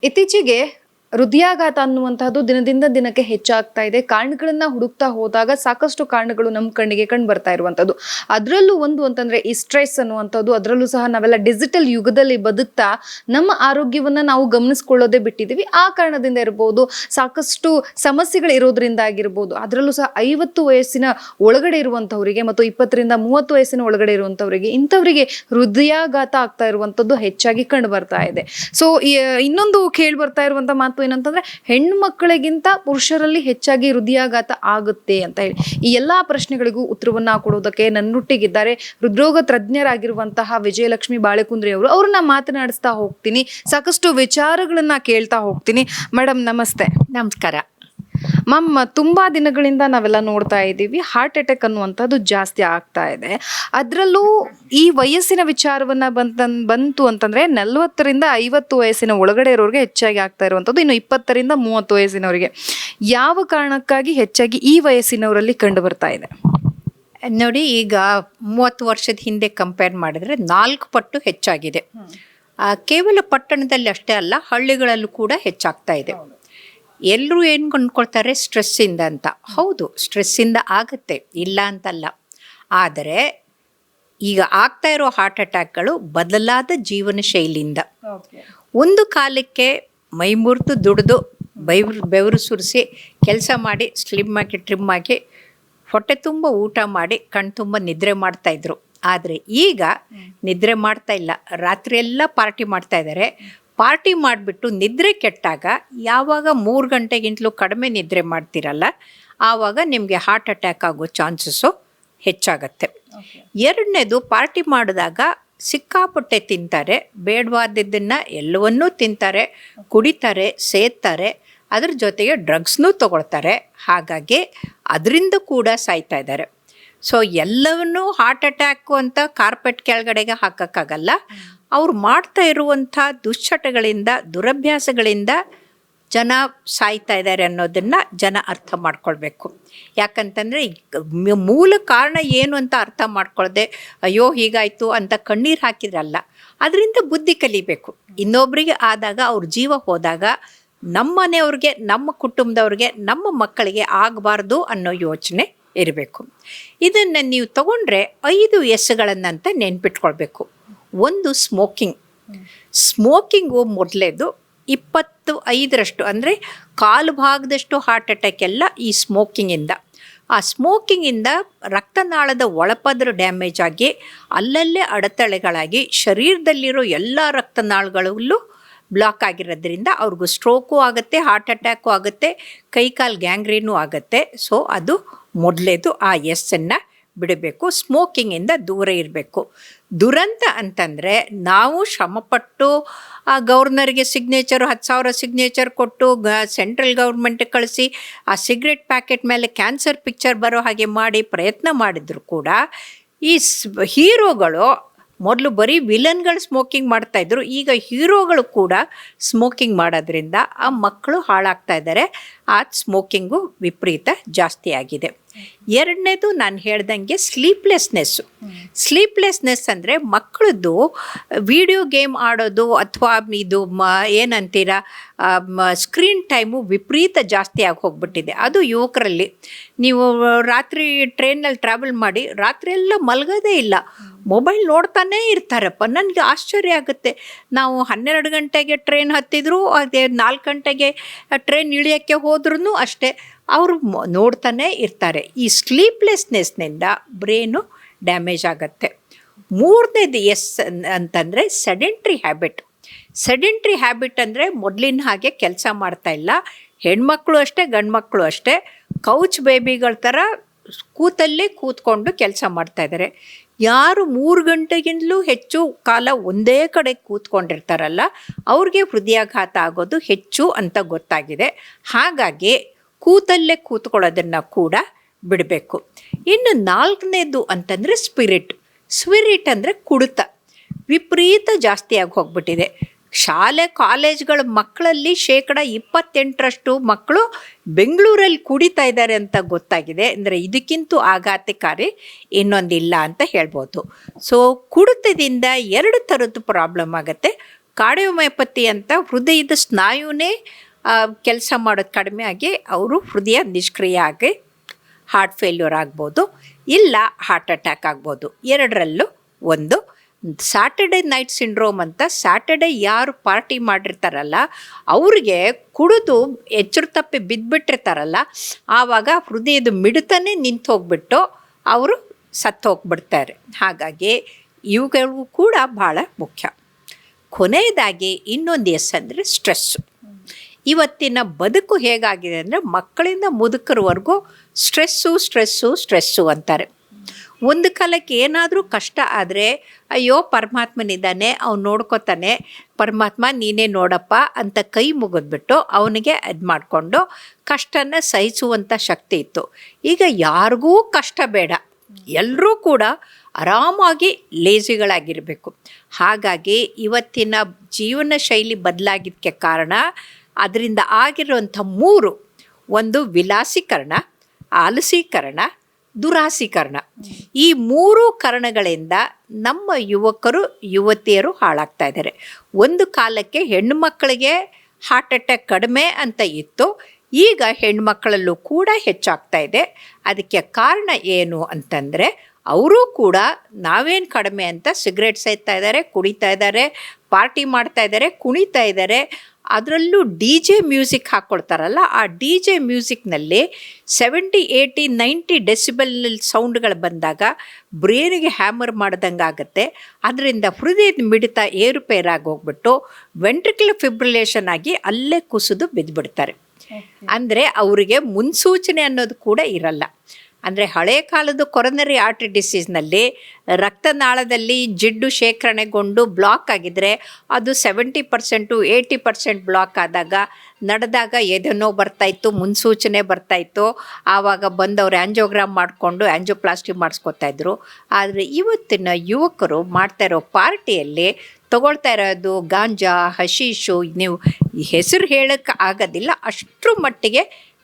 ಇತ್ತೀಚೆಗೆ ಹೃದಯಾಘಾತ ಅನ್ನುವಂತಹದ್ದು ದಿನದಿಂದ ದಿನಕ್ಕೆ ಹೆಚ್ಚಾಗ್ತಾ ಇದೆ. ಕಾರಣಗಳನ್ನ ಹುಡುಕ್ತಾ ಹೋದಾಗ ಸಾಕಷ್ಟು ಕಾರಣಗಳು ನಮ್ಮ ಕಣ್ಣಿಗೆ ಕಂಡು ಬರ್ತಾ ಇರುವಂತದ್ದು. ಅದರಲ್ಲೂ ಒಂದು ಅಂತಂದ್ರೆ ಈ ಸ್ಟ್ರೆಸ್ ಅನ್ನುವಂಥದ್ದು. ಅದರಲ್ಲೂ ಸಹ ನಾವೆಲ್ಲ ಡಿಜಿಟಲ್ ಯುಗದಲ್ಲಿ ಬದುಕ್ತಾ ನಮ್ಮ ಆರೋಗ್ಯವನ್ನ ನಾವು ಗಮನಿಸ್ಕೊಳ್ಳೋದೇ ಬಿಟ್ಟಿದ್ದೀವಿ. ಆ ಕಾರಣದಿಂದ ಇರಬಹುದು, ಸಾಕಷ್ಟು ಸಮಸ್ಯೆಗಳು ಇರೋದ್ರಿಂದ ಆಗಿರ್ಬೋದು. ಅದರಲ್ಲೂ ಸಹ 50 ವಯಸ್ಸಿನ ಒಳಗಡೆ ಇರುವಂತವರಿಗೆ ಮತ್ತು 20 ರಿಂದ 30 ವಯಸ್ಸಿನ ಒಳಗಡೆ ಇರುವಂತವರಿಗೆ ಇಂಥವರಿಗೆ ಹೃದಯಾಘಾತ ಆಗ್ತಾ ಇರುವಂತದ್ದು ಹೆಚ್ಚಾಗಿ ಕಂಡು ಬರ್ತಾ ಇದೆ. ಸೊ ಇನ್ನೊಂದು ಕೇಳಿ ಬರ್ತಾ ಇರುವಂತ ಮಾತು ಏನಂತಂದ್ರೆ, ಹೆಣ್ಣು ಮಕ್ಕಳಿಗಿಂತ ಪುರುಷರಲ್ಲಿ ಹೆಚ್ಚಾಗಿ ಹೃದಯಾಘಾತ ಆಗುತ್ತೆ ಅಂತ ಹೇಳಿ. ಈ ಎಲ್ಲಾ ಪ್ರಶ್ನೆಗಳಿಗೂ ಉತ್ತರವನ್ನ ಕೊಡೋದಕ್ಕೆ ನನ್ನೊಟ್ಟಿಗಿದ್ದಾರೆ ಹೃದ್ರೋಗ ತಜ್ಞರಾಗಿರುವಂತಹ ವಿಜಯಲಕ್ಷ್ಮಿ ಬಾಳೆಕುಂದ್ರಿ ಅವರು. ಅವ್ರನ್ನ ಮಾತನಾಡಿಸ್ತಾ ಹೋಗ್ತೀನಿ, ಸಾಕಷ್ಟು ವಿಚಾರಗಳನ್ನ ಕೇಳ್ತಾ ಹೋಗ್ತೀನಿ. ಮೇಡಮ್ ನಮಸ್ತೆ. ನಮಸ್ಕಾರ ಮ್ಯಾಮ್, ತುಂಬಾ ದಿನಗಳಿಂದ ನಾವೆಲ್ಲ ನೋಡ್ತಾ ಇದ್ದೀವಿ ಹಾರ್ಟ್ ಅಟ್ಯಾಕ್ ಅನ್ನುವಂಥದ್ದು ಜಾಸ್ತಿ ಆಗ್ತಾ ಇದೆ. ಅದರಲ್ಲೂ ಈ ವಯಸ್ಸಿನ ವಿಚಾರವನ್ನ ಬಂತು ಅಂತಂದ್ರೆ 40 ರಿಂದ 50 ವಯಸ್ಸಿನ ಒಳಗಡೆ ಇರೋರಿಗೆ ಹೆಚ್ಚಾಗಿ ಆಗ್ತಾ ಇರುವಂಥದ್ದು. ಇನ್ನು 20 ರಿಂದ 30 ವಯಸ್ಸಿನವರಿಗೆ ಯಾವ ಕಾರಣಕ್ಕಾಗಿ ಹೆಚ್ಚಾಗಿ ಈ ವಯಸ್ಸಿನವರಲ್ಲಿ ಕಂಡು ಬರ್ತಾ ಇದೆ? ನೋಡಿ, ಈಗ 30 ವರ್ಷದ ಹಿಂದೆ ಕಂಪೇರ್ ಮಾಡಿದ್ರೆ 4 ಪಟ್ಟು ಹೆಚ್ಚಾಗಿದೆ. ಕೇವಲ ಪಟ್ಟಣದಲ್ಲಿ ಅಷ್ಟೇ ಅಲ್ಲ, ಹಳ್ಳಿಗಳಲ್ಲೂ ಕೂಡ ಹೆಚ್ಚಾಗ್ತಾ ಇದೆ. ಎಲ್ಲರೂ ಏನು ಕೊಂಡ್ಕೊಳ್ತಾರೆ, ಸ್ಟ್ರೆಸ್ಸಿಂದ ಅಂತ. ಹೌದು, ಸ್ಟ್ರೆಸ್ಸಿಂದ ಆಗುತ್ತೆ, ಇಲ್ಲ ಅಂತಲ್ಲ. ಆದರೆ ಈಗ ಆಗ್ತಾ ಇರೋ ಹಾರ್ಟ್ ಅಟ್ಯಾಕ್ಗಳು ಬದಲಾದ ಜೀವನ ಶೈಲಿಯಿಂದ. ಒಂದು ಕಾಲಕ್ಕೆ ಮೈಮುರಿದು ದುಡಿದು ಬೆವರು ಸುರಿಸಿ ಕೆಲಸ ಮಾಡಿ ಸ್ಲಿಮ್ ಆಗಿ ಟ್ರಿಮ್ ಆಗಿ ಹೊಟ್ಟೆ ತುಂಬ ಊಟ ಮಾಡಿ ಕಣ್ ತುಂಬ ನಿದ್ರೆ ಮಾಡ್ತಾಯಿದ್ರು. ಆದರೆ ಈಗ ನಿದ್ರೆ ಮಾಡ್ತಾ ಇಲ್ಲ, ರಾತ್ರಿ ಎಲ್ಲ ಪಾರ್ಟಿ ಮಾಡ್ತಾ ಇದ್ದಾರೆ. ಪಾರ್ಟಿ ಮಾಡಿಬಿಟ್ಟು ನಿದ್ರೆ ಕೆಟ್ಟಾಗ ಯಾವಾಗ 3 ಗಂಟೆಗಿಂತಲೂ ಕಡಿಮೆ ನಿದ್ರೆ ಮಾಡ್ತಿರಲ್ಲ, ಆವಾಗ ನಿಮಗೆ ಹಾರ್ಟ್ ಅಟ್ಯಾಕ್ ಆಗೋ ಚಾನ್ಸಸ್ಸು ಹೆಚ್ಚಾಗತ್ತೆ. ಎರಡನೇದು, ಪಾರ್ಟಿ ಮಾಡಿದಾಗ ಸಿಕ್ಕಾಪಟ್ಟೆ ತಿಂತಾರೆ, ಬೇಡವಾದದ್ದನ್ನು ಎಲ್ಲವನ್ನೂ ತಿಂತಾರೆ, ಕುಡಿತಾರೆ, ಸೇದ್ತಾರೆ, ಅದ್ರ ಜೊತೆಗೆ ಡ್ರಗ್ಸ್ನೂ ತಗೊಳ್ತಾರೆ. ಹಾಗಾಗಿ ಅದರಿಂದ ಕೂಡ ಸಾಯ್ತಾ ಇದ್ದಾರೆ. ಸೊ ಎಲ್ಲವನ್ನೂ ಹಾರ್ಟ್ ಅಟ್ಯಾಕು ಅಂತ ಕಾರ್ಪೆಟ್ ಕೆಳಗಡೆಗೆ ಹಾಕೋಕ್ಕಾಗಲ್ಲ. ಅವ್ರು ಮಾಡ್ತಾ ಇರುವಂಥ ದುಶ್ಚಟಗಳಿಂದ, ದುರಭ್ಯಾಸಗಳಿಂದ ಜನ ಸಾಯ್ತಾ ಇದ್ದಾರೆ ಅನ್ನೋದನ್ನು ಜನ ಅರ್ಥ ಮಾಡ್ಕೊಳ್ಬೇಕು. ಯಾಕಂತಂದರೆ ಮೂಲ ಕಾರಣ ಏನು ಅಂತ ಅರ್ಥ ಮಾಡ್ಕೊಳ್ಳದೆ ಅಯ್ಯೋ ಹೀಗಾಯಿತು ಅಂತ ಕಣ್ಣೀರು ಹಾಕಿದ್ರಲ್ಲ, ಅದರಿಂದ ಬುದ್ಧಿ ಕಲಿಬೇಕು. ಇನ್ನೊಬ್ಬರಿಗೆ ಆದಾಗ, ಅವ್ರ ಜೀವ ಹೋದಾಗ ನಮ್ಮ ಮನೆಯವ್ರಿಗೆ, ನಮ್ಮ ಕುಟುಂಬದವ್ರಿಗೆ, ನಮ್ಮ ಮಕ್ಕಳಿಗೆ ಆಗಬಾರ್ದು ಅನ್ನೋ ಯೋಚನೆ ಇರಬೇಕು. ಇದನ್ನು ನೀವು ತಗೊಂಡ್ರೆ 5 ಎಸ್ಗಳನ್ನಂತ ನೆನ್ಪಿಟ್ಕೊಳ್ಬೇಕು. ಒಂದು, ಸ್ಮೋಕಿಂಗು ಮೊದಲೇದು 25% ಅಂದರೆ 1/4 ಭಾಗದಷ್ಟು ಹಾರ್ಟ್ ಅಟ್ಯಾಕ್ ಎಲ್ಲ ಈ ಸ್ಮೋಕಿಂಗಿಂದ. ಆ ಸ್ಮೋಕಿಂಗಿಂದ ರಕ್ತನಾಳದ ಒಳಪದ್ರ ಡ್ಯಾಮೇಜ್ ಆಗಿ ಅಲ್ಲಲ್ಲೇ ಅಡೆತಡೆಗಳಾಗಿ ಶರೀರದಲ್ಲಿರೋ ಎಲ್ಲ ರಕ್ತನಾಳಗಳಲ್ಲೂ ಬ್ಲಾಕ್ ಆಗಿರೋದ್ರಿಂದ ಅವ್ರಿಗೂ ಸ್ಟ್ರೋಕು ಆಗುತ್ತೆ, ಹಾರ್ಟ್ ಅಟ್ಯಾಕು ಆಗುತ್ತೆ, ಕೈಕಾಲು ಗ್ಯಾಂಗ್ರೀನು ಆಗುತ್ತೆ. ಸೊ ಅದು ಮೊದಲೇದು, ಆ ಎಸ್ಸನ್ನು ಬಿಡಬೇಕು. ಸ್ಮೋಕಿಂಗಿಂದ ದೂರ ಇರಬೇಕು. ದುರಂತ ಅಂತಂದರೆ, ನಾವು ಶ್ರಮಪಟ್ಟು ಗವರ್ನರ್ಗೆ ಸಿಗ್ನೇಚರು 10,000 ಸಿಗ್ನೇಚರ್ ಕೊಟ್ಟು ಸೆಂಟ್ರಲ್ ಗೌರ್ಮೆಂಟಿಗೆ ಕಳಿಸಿ ಆ ಸಿಗರೆಟ್ ಪ್ಯಾಕೆಟ್ ಮೇಲೆ ಕ್ಯಾನ್ಸರ್ ಪಿಕ್ಚರ್ ಬರೋ ಹಾಗೆ ಮಾಡಿ ಪ್ರಯತ್ನ ಮಾಡಿದ್ರು ಕೂಡ ಈ ಹೀರೋಗಳು ಮೊದಲು ಬರೀ ವಿಲನ್ಗಳು ಸ್ಮೋಕಿಂಗ್ ಮಾಡ್ತಾಯಿದ್ರು, ಈಗ ಹೀರೋಗಳು ಕೂಡ ಸ್ಮೋಕಿಂಗ್ ಮಾಡೋದ್ರಿಂದ ಆ ಮಕ್ಕಳು ಹಾಳಾಗ್ತಾ ಇದ್ದಾರೆ. ಆ ಸ್ಮೋಕಿಂಗು ವಿಪರೀತ ಜಾಸ್ತಿ ಆಗಿದೆ. ಎರಡನೇದು, ನಾನು ಹೇಳ್ದಂಗೆ ಸ್ಲೀಪ್ಲೆಸ್ನೆಸ್ ಅಂದರೆ ಮಕ್ಕಳದ್ದು ವಿಡಿಯೋ ಗೇಮ್ ಆಡೋದು ಅಥವಾ ಇದು ಏನಂತೀರ ಸ್ಕ್ರೀನ್ ಟೈಮು ವಿಪರೀತ ಜಾಸ್ತಿ ಆಗಿ ಹೋಗ್ಬಿಟ್ಟಿದೆ. ಅದು ಯುವಕರಲ್ಲಿ. ನೀವು ರಾತ್ರಿ ಟ್ರೈನಲ್ಲಿ ಟ್ರಾವೆಲ್ ಮಾಡಿ ರಾತ್ರಿ ಎಲ್ಲ ಮಲಗೋದೇ ಇಲ್ಲ, ಮೊಬೈಲ್ ನೋಡ್ತಾನೇ ಇರ್ತಾರಪ್ಪ. ನನಗೆ ಆಶ್ಚರ್ಯ ಆಗುತ್ತೆ. ನಾವು 12 ಗಂಟೆಗೆ ಟ್ರೈನ್ ಹತ್ತಿದ್ರು, ಅದೇ 4 ಗಂಟೆಗೆ ಟ್ರೈನ್ ಇಳಿಯೋಕ್ಕೆ ಹೋದ್ರೂ ಅಷ್ಟೇ, ಅವರು ನೋಡ್ತಾನೇ ಇರ್ತಾರೆ. ಈ ಸ್ಲೀಪ್ಲೆಸ್ನೆಸ್ನಿಂದ ಬ್ರೈನು ಡ್ಯಾಮೇಜ್ ಆಗುತ್ತೆ. ಮೂರನೇದು ಅಂತಂದರೆ ಸೆಡೆಂಟ್ರಿ ಹ್ಯಾಬಿಟ್ ಅಂದರೆ ಮೊದಲಿನ ಹಾಗೆ ಕೆಲಸ ಮಾಡ್ತಾ ಇಲ್ಲ. ಹೆಣ್ಮಕ್ಳು ಅಷ್ಟೇ, ಗಂಡು ಮಕ್ಕಳು ಅಷ್ಟೇ, ಕೌಚ್ ಬೇಬಿಗಳ ಥರ ಕೂತ್ಕೊಂಡು ಕೆಲಸ ಮಾಡ್ತಾಯಿದ್ದಾರೆ. ಯಾರು 3 ಗಂಟೆಗಿಂತಲೂ ಹೆಚ್ಚು ಕಾಲ ಒಂದೇ ಕಡೆ ಕೂತ್ಕೊಂಡಿರ್ತಾರಲ್ಲ, ಅವ್ರಿಗೆ ಹೃದಯಾಘಾತ ಆಗೋದು ಹೆಚ್ಚು ಅಂತ ಗೊತ್ತಾಗಿದೆ. ಹಾಗಾಗಿ ಕೂತಲ್ಲೇ ಕೂತ್ಕೊಳ್ಳೋದನ್ನು ಕೂಡ ಬಿಡಬೇಕು. ಇನ್ನು 4ನೇದು ಅಂತಂದರೆ ಸ್ಪಿರಿಟ್ ಅಂದರೆ ಕುಡಿತ ವಿಪರೀತ ಜಾಸ್ತಿಯಾಗಿ ಹೋಗ್ಬಿಟ್ಟಿದೆ. ಶಾಲೆ ಕಾಲೇಜ್ಗಳ ಮಕ್ಕಳಲ್ಲಿ 28% ಮಕ್ಕಳು ಬೆಂಗಳೂರಲ್ಲಿ ಕುಡಿತಾ ಇದ್ದಾರೆ ಅಂತ ಗೊತ್ತಾಗಿದೆ. ಅಂದರೆ ಇದಕ್ಕಿಂತ ಆಘಾತಕಾರಿ ಇನ್ನೊಂದಿಲ್ಲ ಅಂತ ಹೇಳ್ಬೋದು. ಸೊ ಕುಡಿತದಿಂದ 2 ಥರದ್ದು ಪ್ರಾಬ್ಲಮ್ ಆಗುತ್ತೆ. ಕಾರ್ಡಿಯೋಮಯೋಪತಿ ಅಂತ ಹೃದಯದ ಸ್ನಾಯುನೇ ಕೆಲಸ ಮಾಡೋದು ಕಡಿಮೆ ಆಗಿ ಅವರು ಹೃದಯ ನಿಷ್ಕ್ರಿಯ ಆಗಿ ಹಾರ್ಟ್ ಫೇಲ್ಯೂರ್ ಆಗ್ಬೋದು, ಇಲ್ಲ ಹಾರ್ಟ್ ಅಟ್ಯಾಕ್ ಆಗ್ಬೋದು. ಎರಡರಲ್ಲೂ ಒಂದು. ಸ್ಯಾಟರ್ಡೆ ನೈಟ್ ಸಿಂಡ್ರೋಮ್ ಅಂತ, ಸ್ಯಾಟರ್ಡೆ ಯಾರು ಪಾರ್ಟಿ ಮಾಡಿರ್ತಾರಲ್ಲ ಅವ್ರಿಗೆ ಕುಡಿದು ಎಚ್ಚರ ತಪ್ಪಿ ಬಿದ್ದುಬಿಟ್ಟಿರ್ತಾರಲ್ಲ, ಆವಾಗ ಹೃದಯದ ಮಿಡಿತನೇ ನಿಂತು ಹೋಗ್ಬಿಟ್ಟು ಅವರು ಸತ್ತು ಹೋಗ್ಬಿಡ್ತಾರೆ. ಹಾಗಾಗಿ ಇವುಗಳು ಕೂಡ ಭಾಳ ಮುಖ್ಯ. ಕೊನೆಯದಾಗಿ ಇನ್ನೊಂದು ಅಂದರೆ ಸ್ಟ್ರೆಸ್ಸು. ಇವತ್ತಿನ ಬದುಕು ಹೇಗಾಗಿದೆ ಅಂದರೆ ಮಕ್ಕಳಿಂದ ಮುದುಕರವರೆಗೂ ಸ್ಟ್ರೆಸ್ಸು ಅಂತಾರೆ. ಒಂದು ಕಾಲಕ್ಕೆ ಏನಾದರೂ ಕಷ್ಟ ಆದರೆ ಅಯ್ಯೋ ಪರಮಾತ್ಮನಿದ್ದಾನೆ, ಅವ್ನು ನೋಡ್ಕೋತಾನೆ, ಪರಮಾತ್ಮ ನೀನೇ ನೋಡಪ್ಪ ಅಂತ ಕೈ ಮುಗಿದ್ಬಿಟ್ಟು ಅವನಿಗೆ ಇದು ಮಾಡಿಕೊಂಡು ಕಷ್ಟನ ಸಹಿಸುವಂಥ ಶಕ್ತಿ ಇತ್ತು. ಈಗ ಯಾರಿಗೂ ಕಷ್ಟ ಬೇಡ, ಎಲ್ಲರೂ ಕೂಡ ಆರಾಮಾಗಿ ಲೇಜಿಗಳಾಗಿರಬೇಕು. ಹಾಗಾಗಿ ಇವತ್ತಿನ ಜೀವನ ಶೈಲಿ ಬದಲಾಗಿದ್ದಕ್ಕೆ ಕಾರಣ ಅದರಿಂದ ಆಗಿರುವಂಥ 3: ಒಂದು ವಿಲಾಸೀಕರಣ, ಆಲಸೀಕರಣ, ದುರಾಸೀಕರಣ. ಈ 3 ಕಾರಣಗಳಿಂದ ನಮ್ಮ ಯುವಕರು ಯುವತಿಯರು ಹಾಳಾಗ್ತಾ ಇದ್ದಾರೆ. ಒಂದು ಕಾಲಕ್ಕೆ ಹೆಣ್ಣು ಮಕ್ಕಳಿಗೆ ಹಾರ್ಟ್ ಅಟ್ಯಾಕ್ ಕಡಿಮೆ ಅಂತ ಇತ್ತು, ಈಗ ಹೆಣ್ಮಕ್ಕಳಲ್ಲೂ ಕೂಡ ಹೆಚ್ಚಾಗ್ತಾ ಇದೆ. ಅದಕ್ಕೆ ಕಾರಣ ಏನು ಅಂತಂದರೆ ಅವರೂ ಕೂಡ ನಾವೇನು ಕಡಿಮೆ ಅಂತ ಸಿಗರೇಟ್ ಸೇದ್ತಾ ಇದ್ದಾರೆ, ಕುಡಿತಾ ಇದ್ದಾರೆ, ಪಾರ್ಟಿ ಮಾಡ್ತಾ ಇದ್ದಾರೆ, ಕುಣಿತಾ ಇದ್ದಾರೆ. ಅದರಲ್ಲೂ ಡಿ ಜೆ ಮ್ಯೂಸಿಕ್ ಹಾಕ್ಕೊಳ್ತಾರಲ್ಲ, ಆ ಡಿ ಜೆ ಮ್ಯೂಸಿಕ್ನಲ್ಲಿ 70, 80, 90 ಡೆಸಿಬಲ್ ಸೌಂಡ್ಗಳು ಬಂದಾಗ ಬ್ರೇನಿಗೆ ಹ್ಯಾಮರ್ ಮಾಡ್ದಂಗೆ ಆಗುತ್ತೆ. ಅದರಿಂದ ಹೃದಯದ ಮಿಡಿತ ಏರುಪೇರಾಗಿ ಹೋಗ್ಬಿಟ್ಟು ವೆಂಟ್ರಿಕ್ಯುಲರ್ ಫಿಬ್ರಿಲೇಷನ್ ಆಗಿ ಅಲ್ಲೇ ಕುಸಿದು ಬಿದ್ದುಬಿಡ್ತಾರೆ. ಅಂದರೆ ಅವರಿಗೆ ಮುನ್ಸೂಚನೆ ಅನ್ನೋದು ಕೂಡ ಇರಲ್ಲ. ಅಂದರೆ ಹಳೆ ಕಾಲದ ಕೊರೊನರಿ ಆರ್ಟರಿ ಡಿಸೀಸ್ನಲ್ಲಿ ರಕ್ತನಾಳದಲ್ಲಿ ಜಿಡ್ಡು ಶೇಖರಣೆಗೊಂಡು ಬ್ಲಾಕ್ ಆಗಿದ್ದರೆ ಅದು 70%, 80% ಬ್ಲಾಕ್ ಆದಾಗ ನಡೆದಾಗ ಎದೆನೋ ಬರ್ತಾಯಿತ್ತು, ಮುನ್ಸೂಚನೆ ಬರ್ತಾಯಿತ್ತು. ಆವಾಗ ಬಂದವರು ಆ್ಯಂಜಿಯೋಗ್ರಾಮ್ ಮಾಡಿಕೊಂಡು ಆ್ಯಂಜಿಯೋಪ್ಲಾಸ್ಟಿ ಮಾಡಿಸ್ಕೊತಾಯಿದ್ರು. ಆದರೆ ಇವತ್ತಿನ ಯುವಕರು ಮಾಡ್ತಾ ಇರೋ ಪಾರ್ಟಿಯಲ್ಲಿ ತಗೊಳ್ತಾ ಇರೋದು ಗಾಂಜಾ, ಹಶೀಶು, ನೀವು ಹೆಸರು ಹೇಳೋಕ್ಕೆ ಆಗೋದಿಲ್ಲ, ಅಷ್ಟರ ಮಟ್ಟಿಗೆ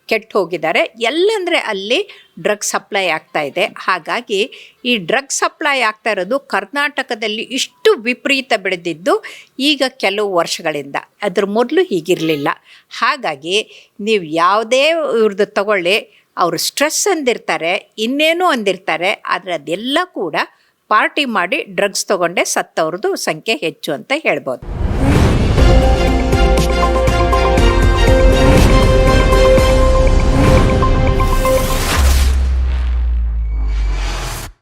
ಕೆಟ್ಟು ಹೋಗಿದ್ದಾರೆ. ಎಲ್ಲಂದರೆ ಅಲ್ಲಿ ಡ್ರಗ್ ಸಪ್ಲೈ ಆಗ್ತಾ ಇದೆ. ಹಾಗಾಗಿ ಈ ಡ್ರಗ್ ಸಪ್ಲೈ ಆಗ್ತಾ ಇರೋದು ಕರ್ನಾಟಕದಲ್ಲಿ ಇಷ್ಟು ವಿಪರೀತ ಬೆಳೆದಿದ್ದು ಈಗ ಕೆಲವು ವರ್ಷಗಳಿಂದ, ಅದ್ರ ಮೊದಲು ಹೀಗಿರಲಿಲ್ಲ. ಹಾಗಾಗಿ ನೀವು ಯಾವುದೇ ಇವ್ರದ್ದು ತಗೊಳ್ಳಿ, ಅವರು ಸ್ಟ್ರೆಸ್ ಅಂದಿರ್ತಾರೆ, ಇನ್ನೇನೋ ಅಂದಿರ್ತಾರೆ, ಆದರೆ ಅದೆಲ್ಲ ಕೂಡ ಪಾರ್ಟಿ ಮಾಡಿ ಡ್ರಗ್ಸ್ ತೊಗೊಂಡೆ ಸತ್ತವ್ರದ್ದು ಸಂಖ್ಯೆ ಹೆಚ್ಚು ಅಂತ ಹೇಳ್ಬೋದು.